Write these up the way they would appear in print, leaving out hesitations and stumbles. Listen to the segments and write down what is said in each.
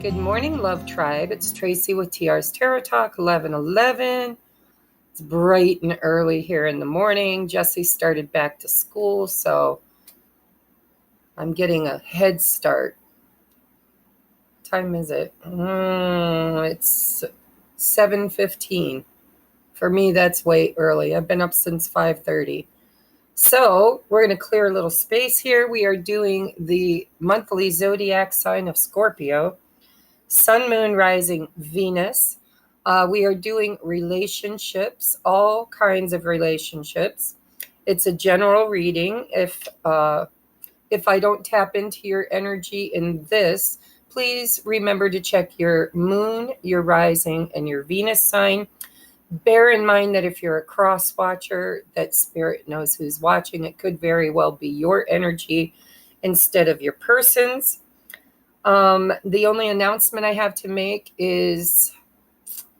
Good morning, Love Tribe. It's Tracy with TR's Tarot Talk 11:11. It's bright and early here in the morning. Jesse started back to school, so I'm getting a head start. What time is it? It's 7:15. For me, that's way early. I've been up since 5:30. So we're going to clear a little space here. We are doing the monthly zodiac sign of Scorpio. Sun, Moon, Rising, Venus. We are doing relationships, all kinds of relationships. It's a general reading. If I don't tap into your energy in this, please remember to check your Moon, your Rising, and your Venus sign. Bear in mind that if you're a cross watcher, that Spirit knows who's watching. It could very well be your energy instead of your person's. The only announcement I have to make is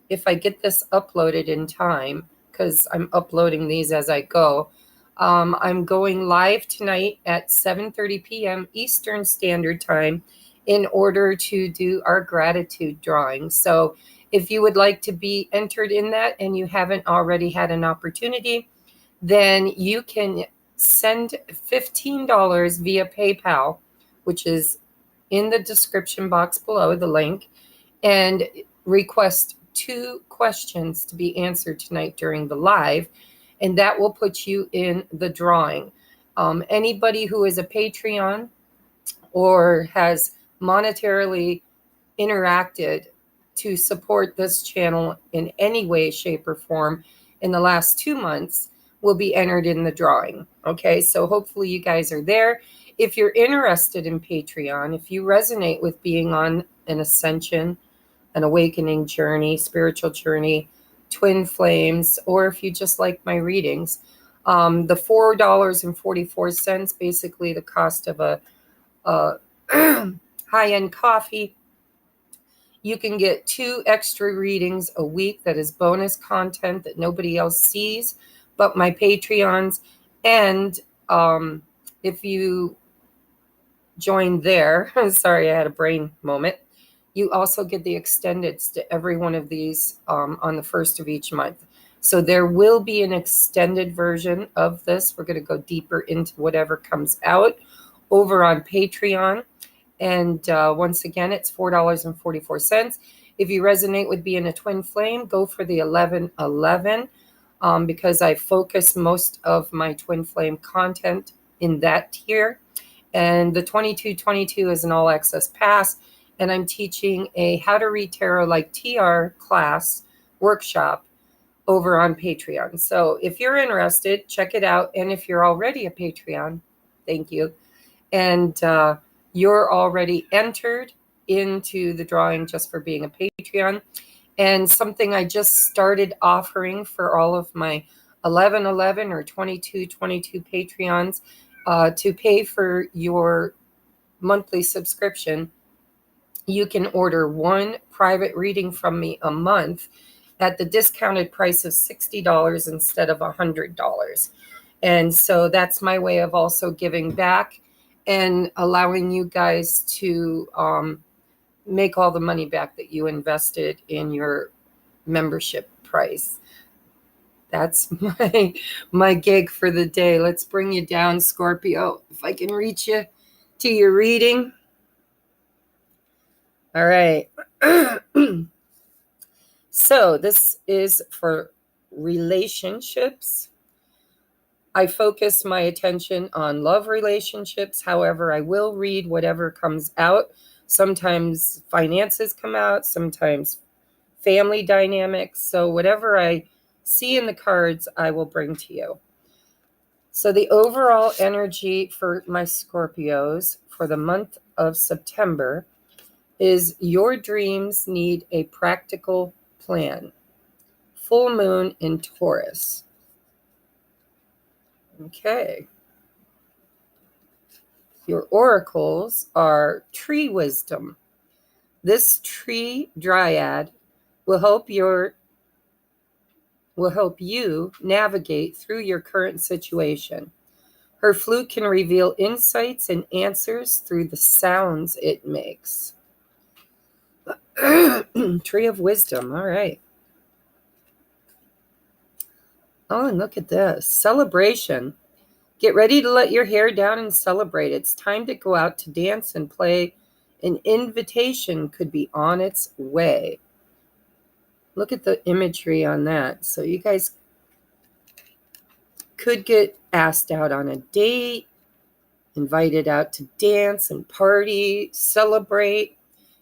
if I get this uploaded in time, because I'm uploading these as I go, I'm going live tonight at 7:30 p.m. Eastern Standard Time in order to do our gratitude drawing. So if you would like to be entered in that and you haven't already had an opportunity, then you can send $15 via PayPal, which is in the description box below, the link, and request 2 questions to be answered tonight during the live, and that will put you in the drawing. Anybody who is a Patreon or has monetarily interacted to support this channel in any way, shape, or form in the last 2 months will be entered in the drawing. Okay, so hopefully you guys are there. If you're interested in Patreon, if you resonate with being on an ascension, an awakening journey, spiritual journey, twin flames, or if you just like my readings, the $4.44, basically the cost of a high-end coffee, you can get 2 extra readings a week. That is bonus content that nobody else sees but my Patreons. And if you join there, sorry, I had a brain moment, you also get the extendeds to every one of these on the first of each month. So there will be an extended version of this. We're going to go deeper into whatever comes out over on Patreon. And once again, it's $4.44. If you resonate with being a twin flame, go for the 1111 because I focus most of my twin flame content in that tier. And the 2222 is an all access pass. And I'm teaching a How to Read Tarot Like TR class workshop over on Patreon. So if you're interested, check it out. And if you're already a Patreon, thank you. And you're already entered into the drawing just for being a Patreon. And something I just started offering for all of my 1111 or 2222 Patreons to pay for your monthly subscription, you can order 1 private reading from me a month at the discounted price of $60 instead of $100. And so that's my way of also giving back and allowing you guys to make all the money back that you invested in your membership price. That's my gig for the day. Let's bring you down, Scorpio, if I can reach you to your reading. All right. So this is for relationships. I focus my attention on love relationships. However, I will read whatever comes out. Sometimes finances come out, sometimes family dynamics. So whatever I see in the cards, I will bring to you. So the overall energy for my Scorpios for the month of September is your dreams need a practical plan. Full moon in Taurus. Okay. Your oracles are tree wisdom. This tree dryad will help you navigate through your current situation. Her flute can reveal insights and answers through the sounds it makes. Tree of Wisdom. All right. Oh, and look at this. Celebration. Get ready to let your hair down and celebrate. It's time to go out to dance and play. An invitation could be on its way. Look at the imagery on that. So you guys could get asked out on a date, invited out to dance and party, celebrate.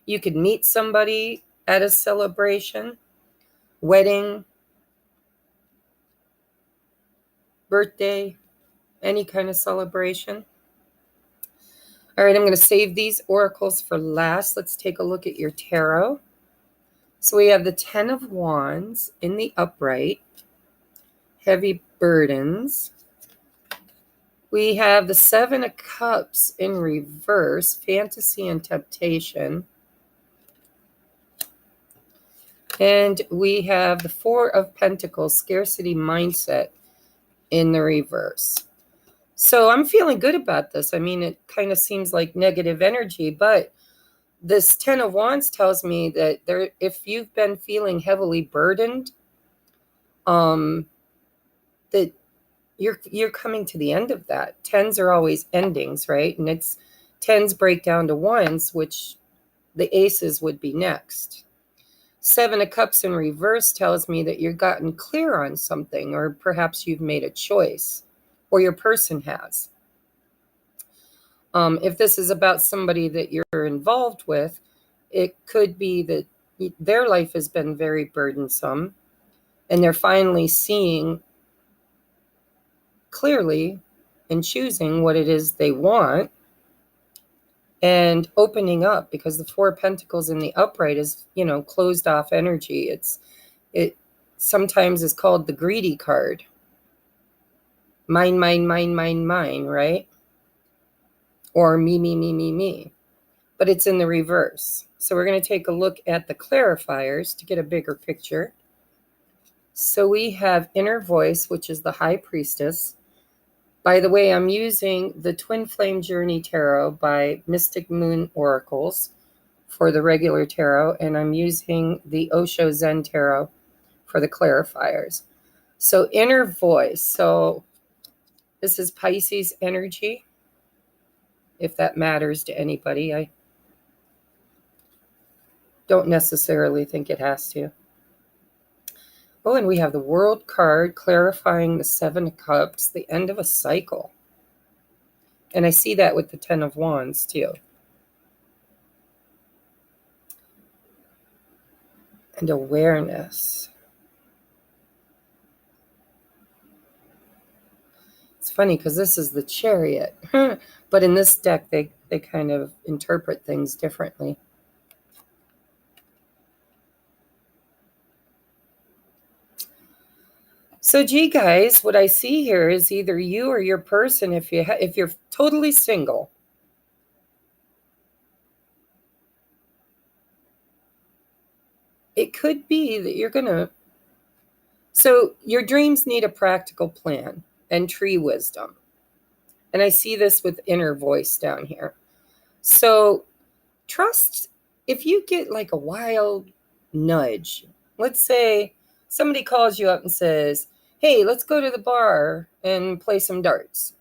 You could meet somebody at a celebration, wedding, birthday, any kind of celebration. All right, I'm going to save these oracles for last. Let's take a look at your tarot. So we have the 10 of Wands in the upright, heavy burdens. We have the 7 of Cups in reverse, fantasy and temptation. And we have the 4 of Pentacles, scarcity mindset in the reverse. So I'm feeling good about this. I mean, it kind of seems like negative energy, but this 10 of Wands tells me that if you've been feeling heavily burdened, that you're coming to the end of that. 10s are always endings, right? And it's 10s break down to 1s, which the aces would be next. 7 of Cups in reverse tells me that you've gotten clear on something, or perhaps you've made a choice, or your person has. If this is about somebody that you're involved with, it could be that their life has been very burdensome, and they're finally seeing clearly and choosing what it is they want and opening up, because the 4 of Pentacles in the upright is, closed off energy. It sometimes is called the greedy card. Mine, mine, mine, mine, mine, right? Or me, me, me, me, me. But it's in the reverse. So we're going to take a look at the clarifiers to get a bigger picture. So we have inner voice, which is the High Priestess. By the way, I'm using the Twin Flame Journey Tarot by Mystic Moon Oracles for the regular tarot, and I'm using the Osho Zen Tarot for the clarifiers. So inner voice. So this is Pisces energy, if that matters to anybody. I don't necessarily think it has to. Oh, and we have the World card clarifying the 7 of Cups, the end of a cycle. And I see that with the 10 of Wands too. And awareness. It's funny because this is the Chariot. But in this deck, they kind of interpret things differently. So, gee, guys, what I see here is either you or your person, if you're totally single, it could be that you're going to... So your dreams need a practical plan and tree wisdom. And I see this with inner voice down here. So trust, if you get like a wild nudge, let's say somebody calls you up and says, hey, let's go to the bar and play some darts.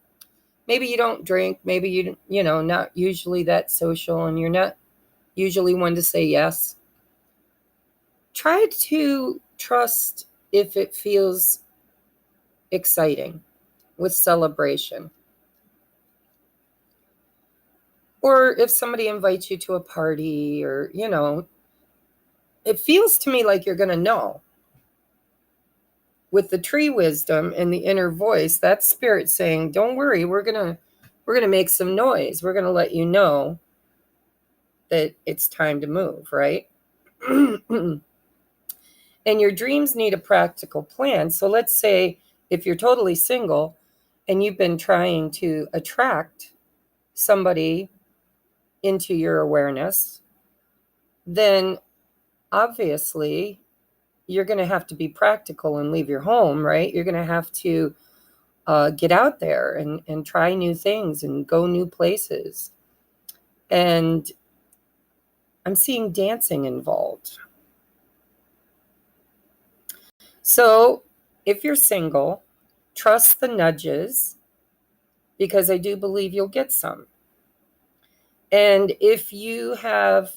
Maybe you don't drink, maybe you not usually that social, and you're not usually one to say yes. Try to trust if it feels exciting with celebration. Or if somebody invites you to a party, or, it feels to me like you're going to know. With the tree wisdom and the inner voice, that's spirit saying, don't worry, we're going to make some noise. We're going to let you know that it's time to move, right? And your dreams need a practical plan. So let's say if you're totally single and you've been trying to attract somebody into your awareness, then obviously you're going to have to be practical and leave your home, right? You're going to have to get out there and try new things and go new places. And I'm seeing dancing involved. So if you're single, trust the nudges, because I do believe you'll get some. And if you have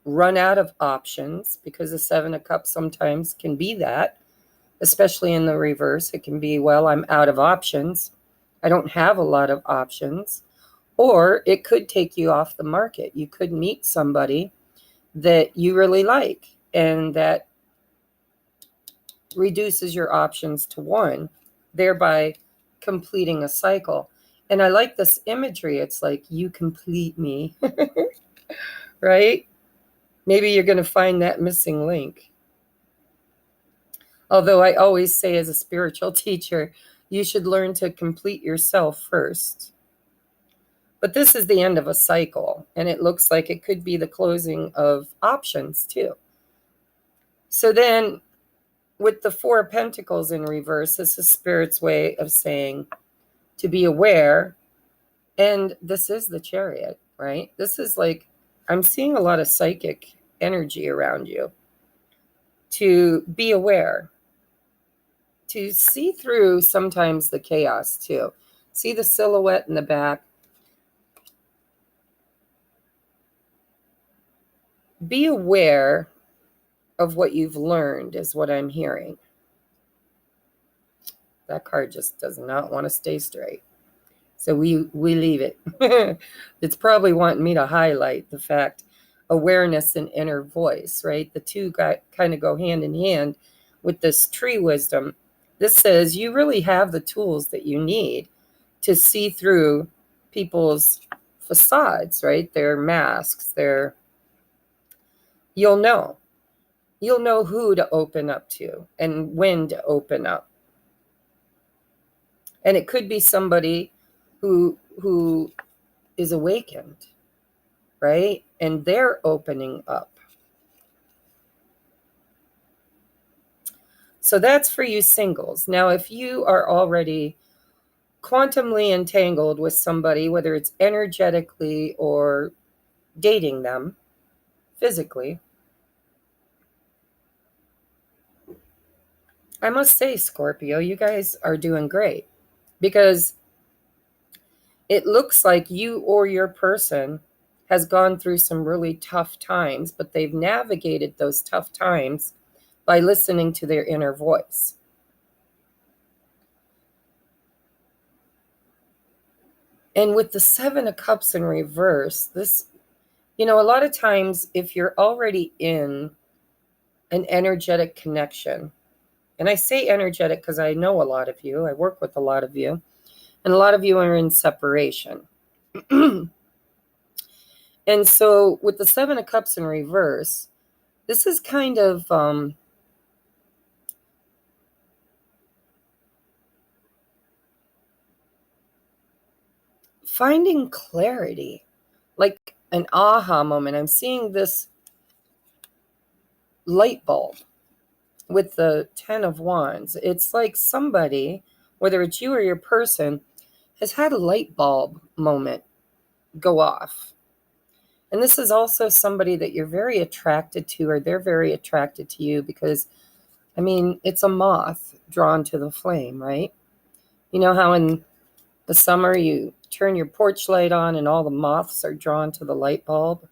run out of options, because the Seven of Cups sometimes can be that, especially in the reverse, it can be, well, I'm out of options. I don't have a lot of options. Or it could take you off the market. You could meet somebody that you really like, and that reduces your options to one, thereby completing a cycle. And I like this imagery. It's like, you complete me, right? Maybe you're going to find that missing link. Although I always say, as a spiritual teacher, you should learn to complete yourself first. But this is the end of a cycle, and it looks like it could be the closing of options too. So then, with the Four of Pentacles in reverse, this is Spirit's way of saying to be aware. And this is the Chariot, right? This is like, I'm seeing a lot of psychic energy around you. To be aware. To see through sometimes the chaos too. See the silhouette in the back. Be aware of what you've learned is what I'm hearing. That card just does not want to stay straight. So we leave it. It's probably wanting me to highlight the fact, awareness and inner voice, right? The two kind of go hand in hand with this tree wisdom. This says you really have the tools that you need to see through people's facades, right? Their masks, you'll know. You'll know who to open up to and when to open up. And it could be somebody who is awakened, right? And they're opening up. So that's for you singles. Now, if you are already quantumly entangled with somebody, whether it's energetically or dating them physically, I must say, Scorpio, you guys are doing great, because it looks like you or your person has gone through some really tough times, but they've navigated those tough times by listening to their inner voice. And with the Seven of Cups in reverse, this, a lot of times if you're already in an energetic connection, and I say energetic because I know a lot of you, I work with a lot of you, and a lot of you are in separation. And so with the Seven of Cups in reverse, this is kind of finding clarity, like an aha moment. I'm seeing this light bulb with the 10 of Wands. It's like somebody, whether it's you or your person, has had a light bulb moment go off. And this is also somebody that you're very attracted to, or they're very attracted to you, because, it's a moth drawn to the flame, right? You know how in the summer you turn your porch light on and all the moths are drawn to the light bulb?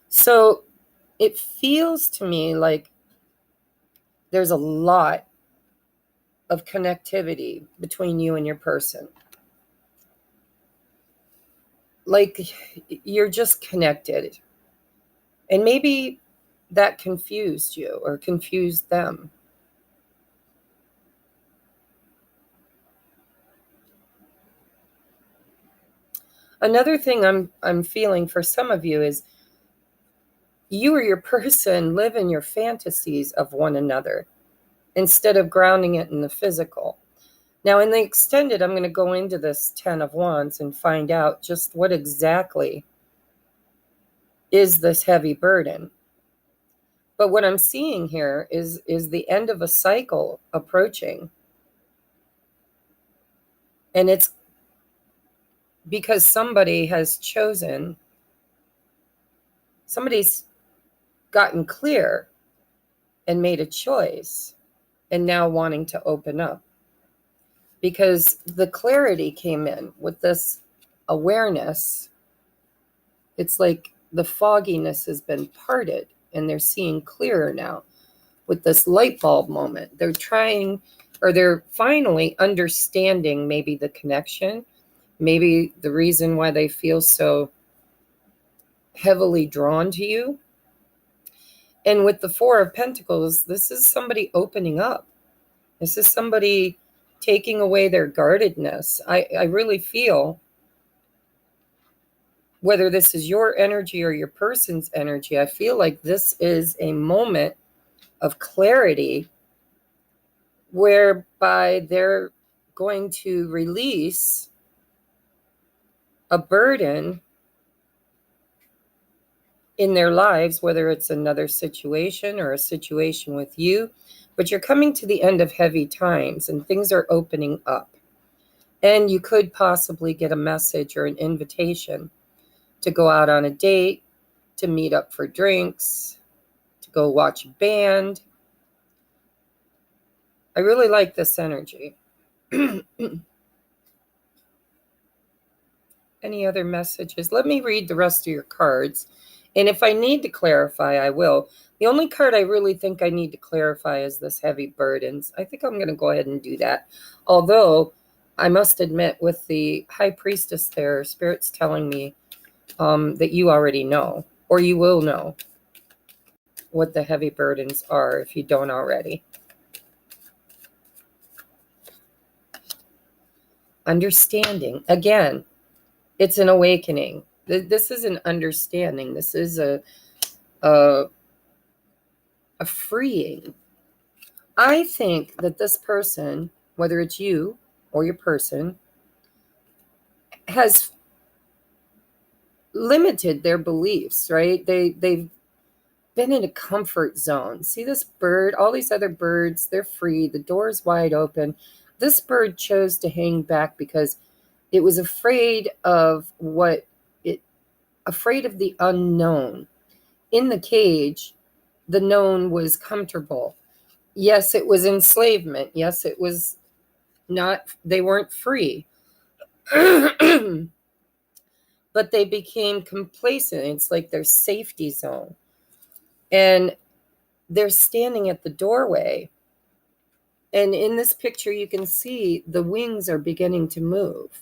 So it feels to me like there's a lot of connectivity between you and your person. Like you're just connected. And maybe that confused you or confused them. Another thing I'm feeling for some of you is you or your person live in your fantasies of one another instead of grounding it in the physical. Now, in the extended, I'm going to go into this 10 of Wands and find out just what exactly is this heavy burden. But what I'm seeing here is the end of a cycle approaching. And it's because somebody has chosen, somebody's gotten clear and made a choice and now wanting to open up. Because the clarity came in with this awareness. It's like the fogginess has been parted and they're seeing clearer now with this light bulb moment. They're trying, or they're finally understanding maybe the connection, maybe the reason why they feel so heavily drawn to you. And with the Four of Pentacles, this is somebody opening up. This is somebody taking away their guardedness. I really feel, whether this is your energy or your person's energy, I feel like this is a moment of clarity whereby they're going to release a burden in their lives, whether it's another situation or a situation with you. But you're coming to the end of heavy times and things are opening up. And you could possibly get a message or an invitation to go out on a date, to meet up for drinks, to go watch a band. I really like this energy. Any other messages? Let me read the rest of your cards. And if I need to clarify, I will. The only card I really think I need to clarify is this heavy burdens. I think I'm going to go ahead and do that. Although I must admit, with the High Priestess there, Spirit's telling me that you already know, or you will know what the heavy burdens are if you don't already. Understanding. Again, it's an awakening. This is an understanding. This is a freeing. I think that this person, whether it's you or your person, has limited their beliefs, right? They've been in a comfort zone. See this bird, all these other birds, they're free. The door's wide open. This bird chose to hang back because it was afraid of afraid of the unknown. In the cage, the known was comfortable. Yes, it was enslavement. Yes, it was not, they weren't free. But they became complacent. It's like their safety zone. And they're standing at the doorway. And in this picture, you can see the wings are beginning to move.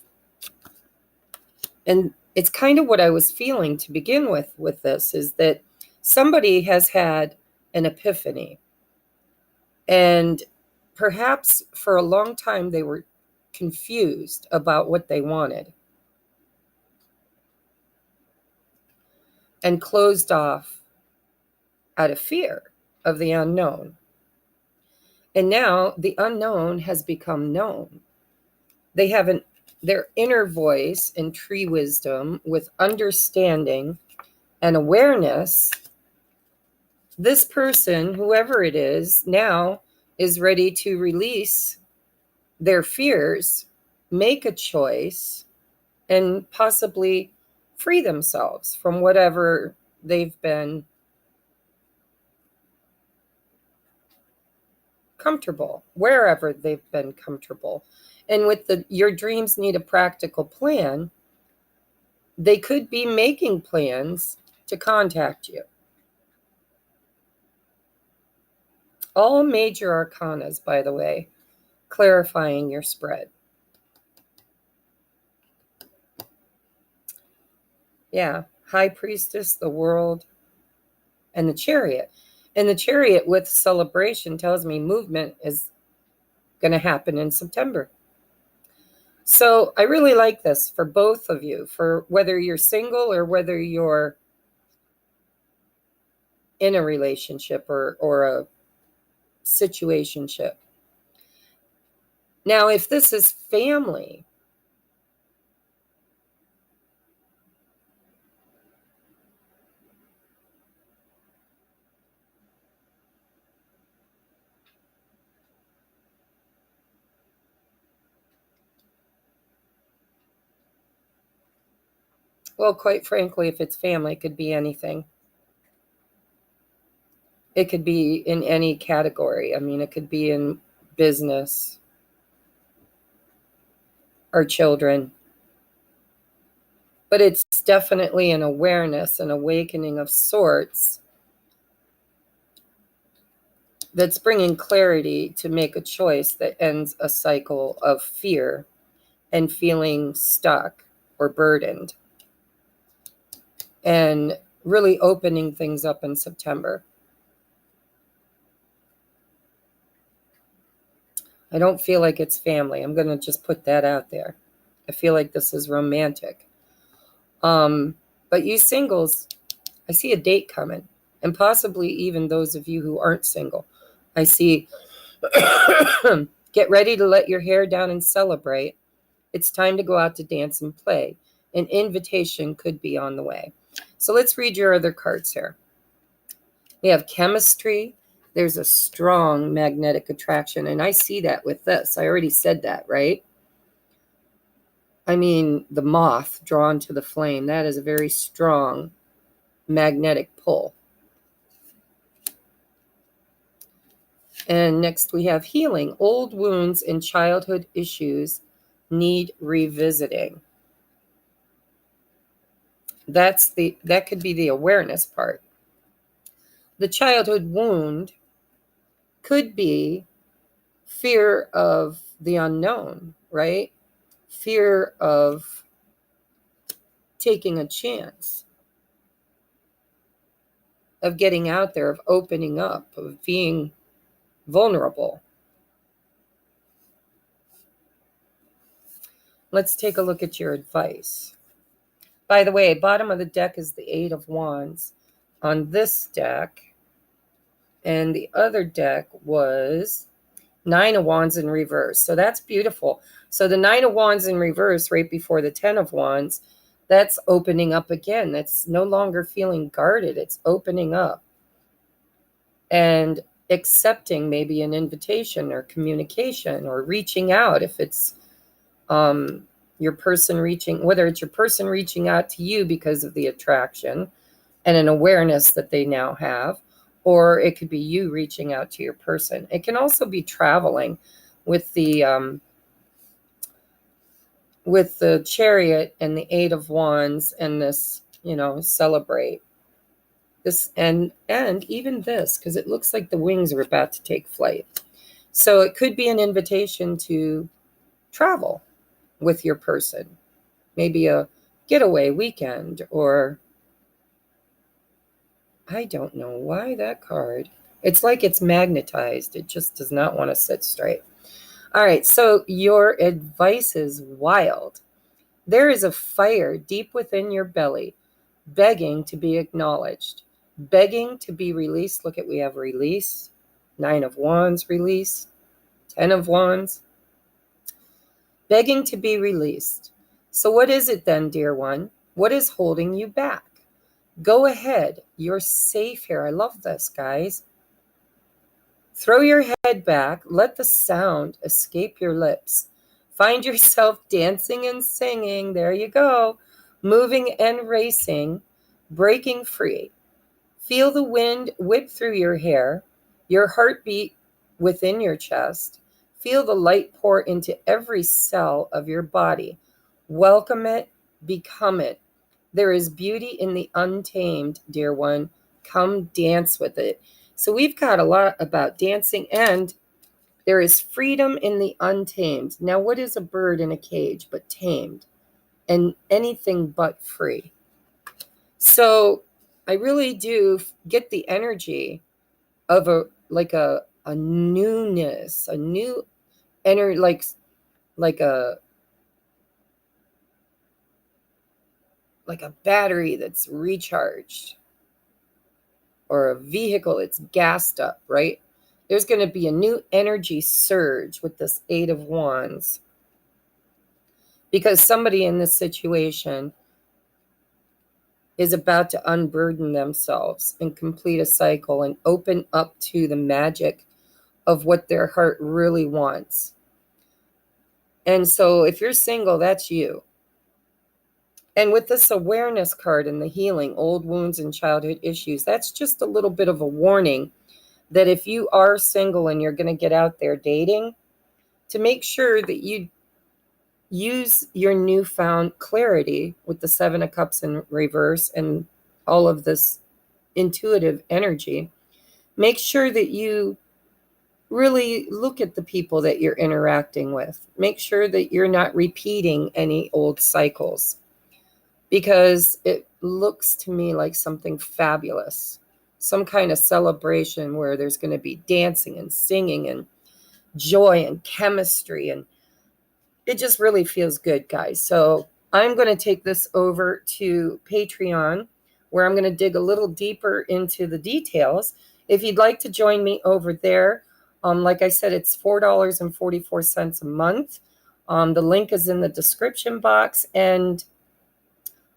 And it's kind of what I was feeling to begin with this, is that somebody has had an epiphany. And perhaps for a long time, they were confused about what they wanted and closed off out of fear of the unknown. And now the unknown has become known. They have their inner voice and tree wisdom with understanding and awareness. This person, whoever it is, now is ready to release their fears, make a choice, and possibly free themselves from whatever they've been comfortable, wherever they've been comfortable. And with your dreams need a practical plan, they could be making plans to contact you. All major arcanas, by the way, clarifying your spread. Yeah, High Priestess, the World, and the Chariot. And the Chariot with celebration tells me movement is going to happen in September. So I really like this for both of you, for whether you're single or whether you're in a relationship or a situationship. Now, if this is family, Well, quite frankly, if it's family, it could be anything. It could be in any category. I mean, it could be in business or children. But it's definitely an awareness, an awakening of sorts that's bringing clarity to make a choice that ends a cycle of fear and feeling stuck or burdened, and really opening things up in September. I don't feel like it's family. I'm going to just put that out there. I feel like this is romantic. But you singles, I see a date coming, and possibly even those of you who aren't single. I see get ready to let your hair down and celebrate. It's time to go out to dance and play. An invitation could be on the way. So let's read your other cards here. We have chemistry. There's a strong magnetic attraction, and I see that with this. I already said that, right? I mean, the moth drawn to the flame, that is a very strong magnetic pull. And next we have healing. Old wounds and childhood issues need revisiting. That could be the awareness part. The childhood wound could be fear of the unknown, right? Fear of taking a chance, of getting out there, of opening up, of being vulnerable. Let's take a look at your advice. By the way, bottom of the deck is the Eight of Wands on this deck, and the other deck was Nine of Wands in reverse. So that's beautiful. So the Nine of Wands in reverse right before the Ten of Wands, that's opening up again. That's no longer feeling guarded. It's opening up and accepting maybe an invitation or communication or reaching out if it's your person reaching, whether it's your person reaching out to you because of the attraction and an awareness that they now have, or it could be you reaching out to your person. It can also be traveling with the Chariot and the Eight of Wands and this, celebrate this and even this, because it looks like the wings are about to take flight. So it could be an invitation to travel with your person, maybe a getaway weekend, or I don't know why that card. It's like it's magnetized. It just does not want to sit straight. All right, so your advice is wild. There is a fire deep within your belly, begging to be acknowledged, begging to be released. Look at, we have release, Nine of Wands, release, Ten of Wands, begging to be released. So what is it then, dear one? What is holding you back? Go ahead. You're safe here. I love this, guys. Throw your head back. Let the sound escape your lips. Find yourself dancing and singing. There you go. Moving and racing, breaking free. Feel the wind whip through your hair, your heartbeat within your chest. Feel the light pour into every cell of your body. Welcome it, become it. There is beauty in the untamed, dear one. Come dance with it. So we've got a lot about dancing, and there is freedom in the untamed. Now, what is a bird in a cage but tamed? And anything but free. So I really do get the energy of a newness, a new energy, like a battery that's recharged, or a vehicle that's gassed up, right? There's going to be a new energy surge with this Eight of Wands, because somebody in this situation is about to unburden themselves and complete a cycle and open up to the magic of what their heart really wants. And so if you're single, that's you. And with this awareness card and the healing, old wounds and childhood issues, that's just a little bit of a warning that if you are single and you're going to get out there dating, to make sure that you use your newfound clarity with the Seven of Cups in reverse and all of this intuitive energy. Make sure that you really look at the people that you're interacting with. Make sure that you're not repeating any old cycles, because it looks to me like something fabulous, some kind of celebration where there's going to be dancing and singing and joy and chemistry, and it just really feels good, guys. So I'm going to take this over to Patreon, where I'm going to dig a little deeper into the details. If you'd like to join me over there, like I said, it's $4.44 a month. The link is in the description box, and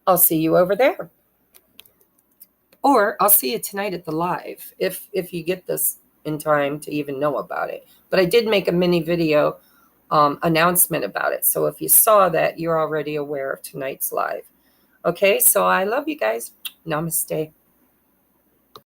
I'll see you over there. Or I'll see you tonight at the live, if you get this in time to even know about it. But I did make a mini video announcement about it. So if you saw that, you're already aware of tonight's live. Okay, so I love you guys. Namaste.